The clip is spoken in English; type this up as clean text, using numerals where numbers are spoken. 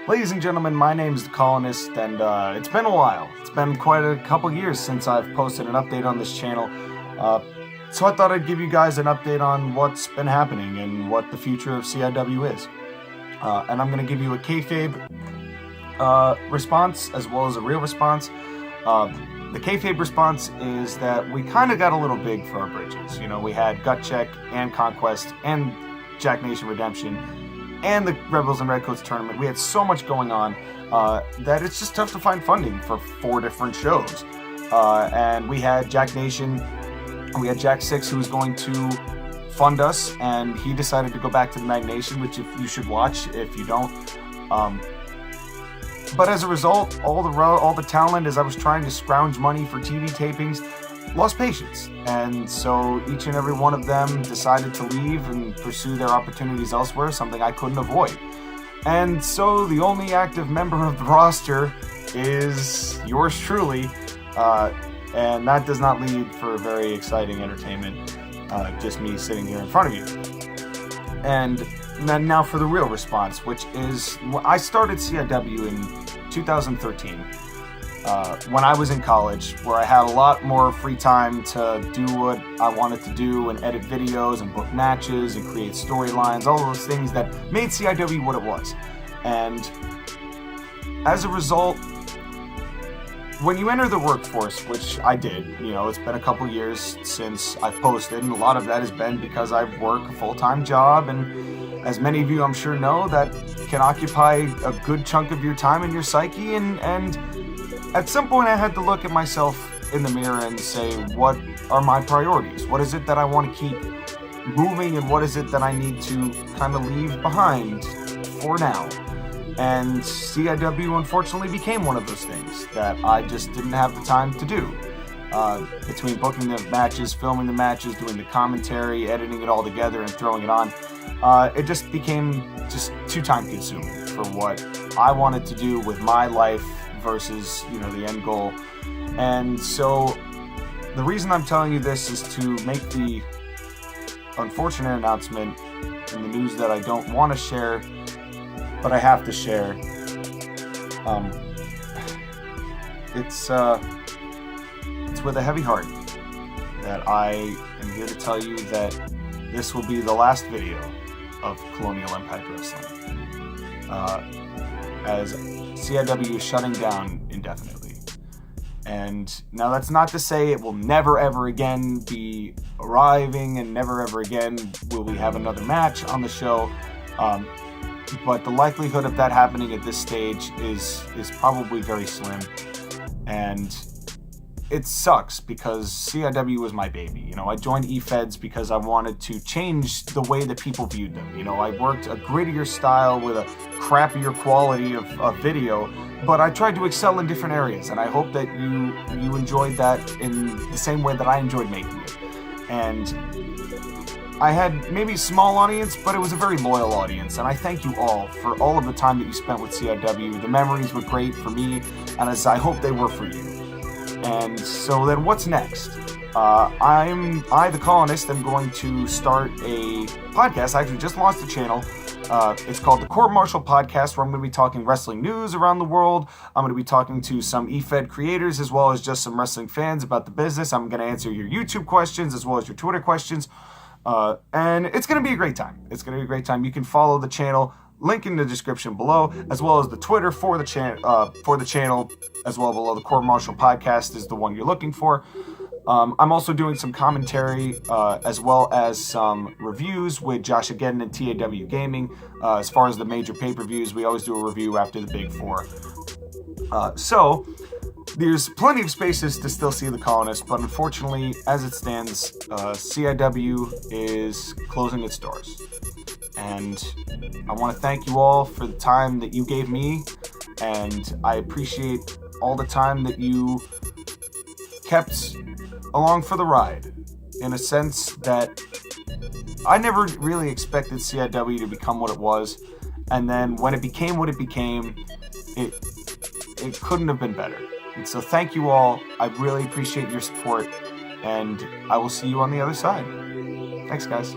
Ladies and gentlemen, my name is the Colonist, and it's been a while. It's been quite a couple years since I've posted an update on this channel. So I thought I'd give you guys an update on what's been happening and what the future of CIW is. And I'm going to give you a kayfabe response as well as a real response. The kayfabe response is that we kind of got a little big for our britches. You know, we had Gut Check and Conquest and Jack Nation Redemption and the Rebels and Redcoats tournament. We had so much going on that it's just tough to find funding for 4 different shows. And we had Jack Nation, we had Jack 6 who was going to fund us, and he decided to go back to the Mag Nation, which if you should watch if you don't. But as a result, all the talent, as I was trying to scrounge money for TV tapings, lost patience, and so each and every one of them decided to leave and pursue their opportunities elsewhere, something I couldn't avoid. And so the only active member of the roster is yours truly, and that does not lead for very exciting entertainment, just me sitting here in front of you. And now for the real response, which is, I started CIW in 2013. When I was in college, where I had a lot more free time to do what I wanted to do and edit videos and book matches and create storylines, all those things that made CIW what it was. And as a result, when you enter the workforce, which I did, you know, it's been a couple years since I've posted, and a lot of that has been because I work a full-time job, and as many of you I'm sure know, that can occupy a good chunk of your time and your psyche, and at some point I had to look at myself in the mirror and say, what are my priorities? What is it that I want to keep moving, and what is it that I need to kind of leave behind for now? And CIW unfortunately became one of those things that I just didn't have the time to do. Between booking the matches, filming the matches, doing the commentary, editing it all together and throwing it on, it just became just too time consuming for what I wanted to do with my life versus, you know, the end goal. And so the reason I'm telling you this is to make the unfortunate announcement in the news that I don't want to share, but I have to share. It's with a heavy heart that I am here to tell you that this will be the last video of Colonial Impact Wrestling, as CIW is shutting down indefinitely. And now that's not to say it will never ever again be arriving, and never ever again will we have another match on the show. But the likelihood of that happening at this stage is probably very slim. And it sucks because CIW was my baby. You know, I joined eFeds because I wanted to change the way that people viewed them. You know, I worked a grittier style with a crappier quality of video, but I tried to excel in different areas, and I hope that you enjoyed that in the same way that I enjoyed making it. And I had maybe a small audience, but it was a very loyal audience, and I thank you all for all of the time that you spent with CIW. The memories were great for me, and as I hope they were for you. And so then what's next? I, the Colonist, am going to start a podcast. I actually just launched a channel. It's called the Court Martial Podcast, where I'm going to be talking wrestling news around the world. I'm going to be talking to some eFed creators as well as just some wrestling fans about the business. I'm going to answer your YouTube questions as well as your Twitter questions. And it's going to be a great time. It's going to be a great time. You can follow the channel, link in the description below, as well as the Twitter for the channel, as well below. The Court Martial Podcast is the one you're looking for. I'm also doing some commentary, as well as some reviews with Josh Again and TAW Gaming. As far as the major pay-per-views, we always do a review after the big 4. So there's plenty of spaces to still see the Colonist, but unfortunately, as it stands, CIW is closing its doors. And I want to thank you all for the time that you gave me, and I appreciate all the time that you kept along for the ride, in a sense that I never really expected CIW to become what it was, and then when it became what it became, it couldn't have been better. And so thank you all. I really appreciate your support, and I will see you on the other side. Thanks, guys.